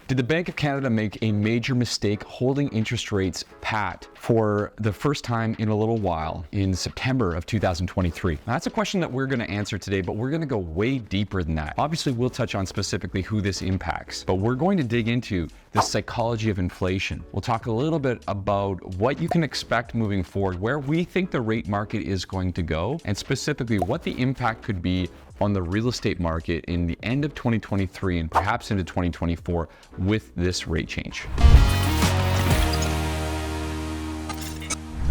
Did the Bank of Canada make a major mistake holding interest rates pat for the first time in a little while in September of 2023? Now, that's a question that we're going to answer today, but we're going to go way deeper than that. Obviously, we'll touch on specifically who this impacts, but we're going to dig into the psychology of inflation. We'll talk a little bit about what you can expect moving forward, where we think the rate market is going to go, and specifically what the impact could be on the real estate market in the end of 2023 and perhaps into 2024 with this rate change.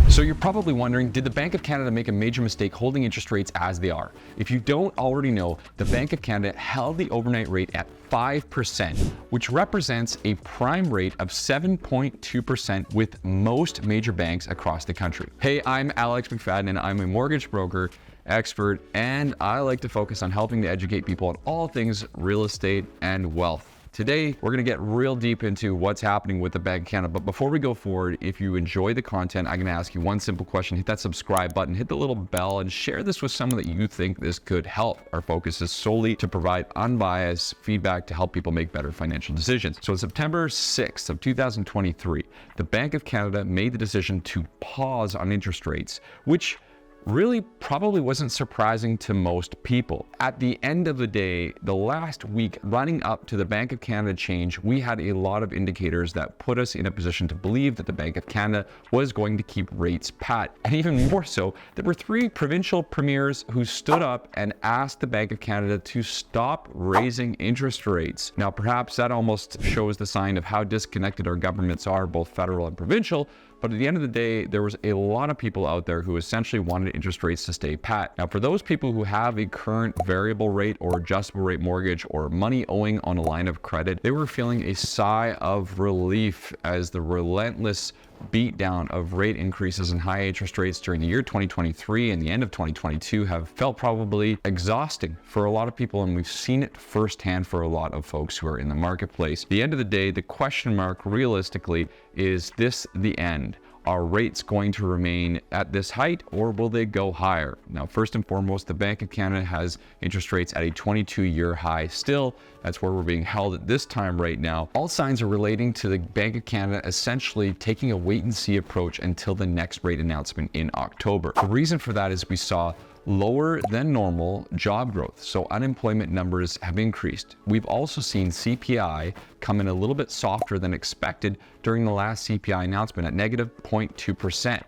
So you're probably wondering, did the Bank of Canada make a major mistake holding interest rates as they are? If you don't already know, the Bank of Canada held the overnight rate at 5%, which represents a prime rate of 7.2% with most major banks across the country. Hey, I'm Alex McFadden and I'm a mortgage broker expert, and I like to focus on helping to educate people on all things real estate and wealth. Today, we're going to get real deep into what's happening with the Bank of Canada. But before we go forward, if you enjoy the content, I'm going to ask you one simple question. Hit that subscribe button, hit the little bell, and share this with someone that you think this could help. Our focus is solely to provide unbiased feedback to help people make better financial decisions. So on September 6th of 2023, the Bank of Canada made the decision to pause on interest rates, which really probably wasn't surprising to most people. At the end of the day, the last week running up to the Bank of Canada change, we had a lot of indicators that put us in a position to believe that the Bank of Canada was going to keep rates pat. And even more so, there were 3 provincial premiers who stood up and asked the Bank of Canada to stop raising interest rates. Now, perhaps that almost shows the sign of how disconnected our governments are, both federal and provincial. But at the end of the day, there was a lot of people out there who essentially wanted interest rates to stay pat. Now, for those people who have a current variable rate or adjustable rate mortgage or money owing on a line of credit, they were feeling a sigh of relief as the relentless beatdown of rate increases and high interest rates during the year 2023 and the end of 2022 have felt probably exhausting for a lot of people, and we've seen it firsthand for a lot of folks who are in the marketplace. At the end of the day, the question mark realistically is this the end? Are rates going to remain at this height or will they go higher? Now, first and foremost, the Bank of Canada has interest rates at a 22-year high still. That's where we're being held at this time right now. All signs are relating to the Bank of Canada essentially taking a wait-and-see approach until the next rate announcement in October. The reason for that is we saw lower than normal job growth, so unemployment numbers have increased. We've also seen CPI come in a little bit softer than expected during the last CPI announcement at negative 0.2%.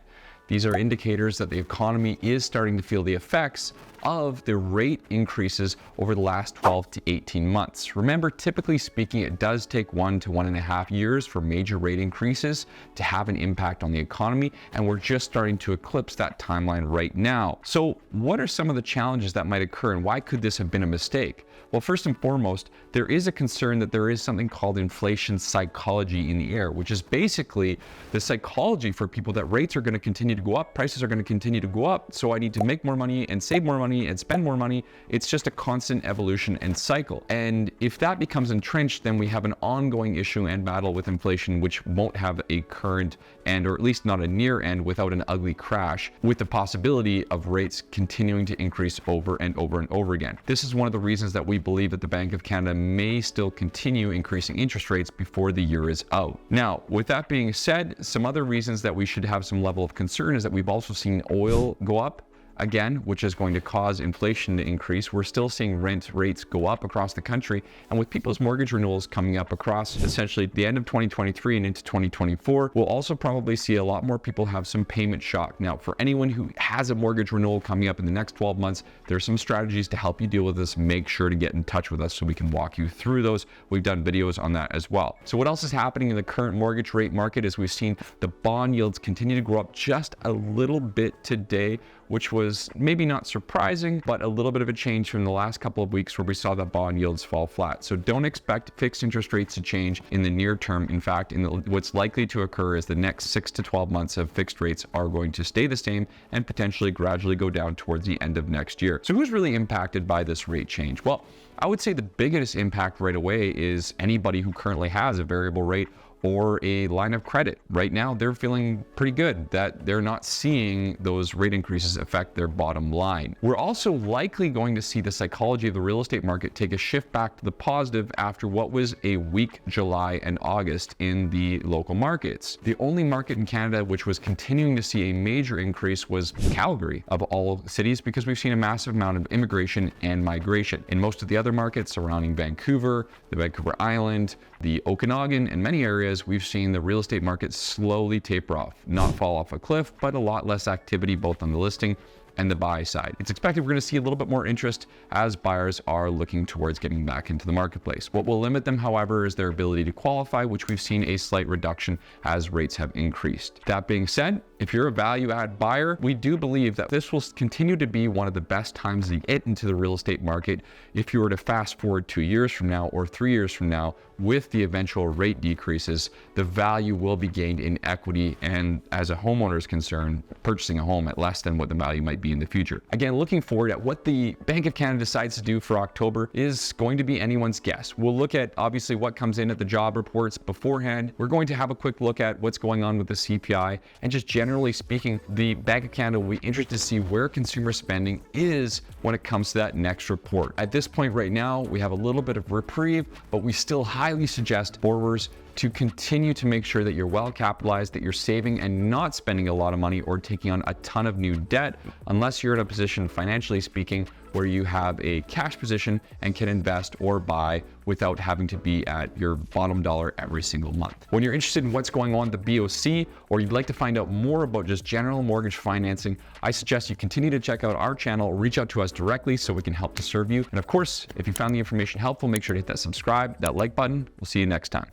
These are indicators that the economy is starting to feel the effects of the rate increases over the last 12 to 18 months. Remember, typically speaking, it does take 1 to 1.5 years for major rate increases to have an impact on the economy, and we're just starting to eclipse that timeline right now. So what are some of the challenges that might occur, and why could this have been a mistake? Well, first and foremost, there is a concern that there is something called inflation psychology in the air, which is basically the psychology for people that rates are going to continue to go up, prices are going to continue to go up, so I need to make more money and save more money and spend more money. It's just a constant evolution and cycle. And if that becomes entrenched, then we have an ongoing issue and battle with inflation, which won't have a current end, or at least not a near end, without an ugly crash, with the possibility of rates continuing to increase over and over and over again. This is one of the reasons that we believe that the Bank of Canada may still continue increasing interest rates before the year is out. Now, with that being said, some other reasons that we should have some level of concern is that we've also seen oil go up again, which is going to cause inflation to increase. We're still seeing rent rates go up across the country, and with people's mortgage renewals coming up across essentially the end of 2023 and into 2024, we'll also probably see a lot more people have some payment shock. Now, for anyone who has a mortgage renewal coming up in the next 12 months, there's some strategies to help you deal with this. Make sure to get in touch with us so we can walk you through those. We've done videos on that as well. So what else is happening in the current mortgage rate market is we've seen the bond yields continue to grow up just a little bit today, which was maybe not surprising, but a little bit of a change from the last couple of weeks where we saw the bond yields fall flat. So don't expect fixed interest rates to change in the near term. In fact, what's likely to occur is the next 6 to 12 months of fixed rates are going to stay the same and potentially gradually go down towards the end of next year. So who's really impacted by this rate change? Well, I would say the biggest impact right away is anybody who currently has a variable rate or a line of credit. Right now, they're feeling pretty good that they're not seeing those rate increases affect their bottom line. We're also likely going to see the psychology of the real estate market take a shift back to the positive after what was a weak July and August in the local markets. The only market in Canada which was continuing to see a major increase was Calgary, of all cities, because we've seen a massive amount of immigration and migration. In most of the other markets surrounding Vancouver, the Vancouver Island, the Okanagan, and many areas, we've seen the real estate market slowly taper off, not fall off a cliff, but a lot less activity both on the listing and the buy side. It's expected we're going to see a little bit more interest as buyers are looking towards getting back into the marketplace. What will limit them, however, is their ability to qualify, which we've seen a slight reduction as rates have increased. That being said, if you're a value add buyer, we do believe that this will continue to be one of the best times to get into the real estate market. If you were to fast forward 2 years from now or 3 years from now, with the eventual rate decreases, the value will be gained in equity, and as a homeowner is concerned, purchasing a home at less than what the value might be in the future. Again, looking forward at what the Bank of Canada decides to do for October is going to be anyone's guess. We'll look at obviously what comes in at the job reports beforehand. We're going to have a quick look at what's going on with the CPI, and just generally speaking, the Bank of Canada will be interested to see where consumer spending is when it comes to that next report. At this point right now, we have a little bit of reprieve, but we still highly suggest borrowers to continue to make sure that you're well capitalized, that you're saving and not spending a lot of money or taking on a ton of new debt, unless you're in a position, financially speaking, where you have a cash position and can invest or buy without having to be at your bottom dollar every single month. When you're interested in what's going on at the BOC, or you'd like to find out more about just general mortgage financing, I suggest you continue to check out our channel, reach out to us directly so we can help to serve you. And of course, if you found the information helpful, make sure to hit that subscribe, that like button. We'll see you next time.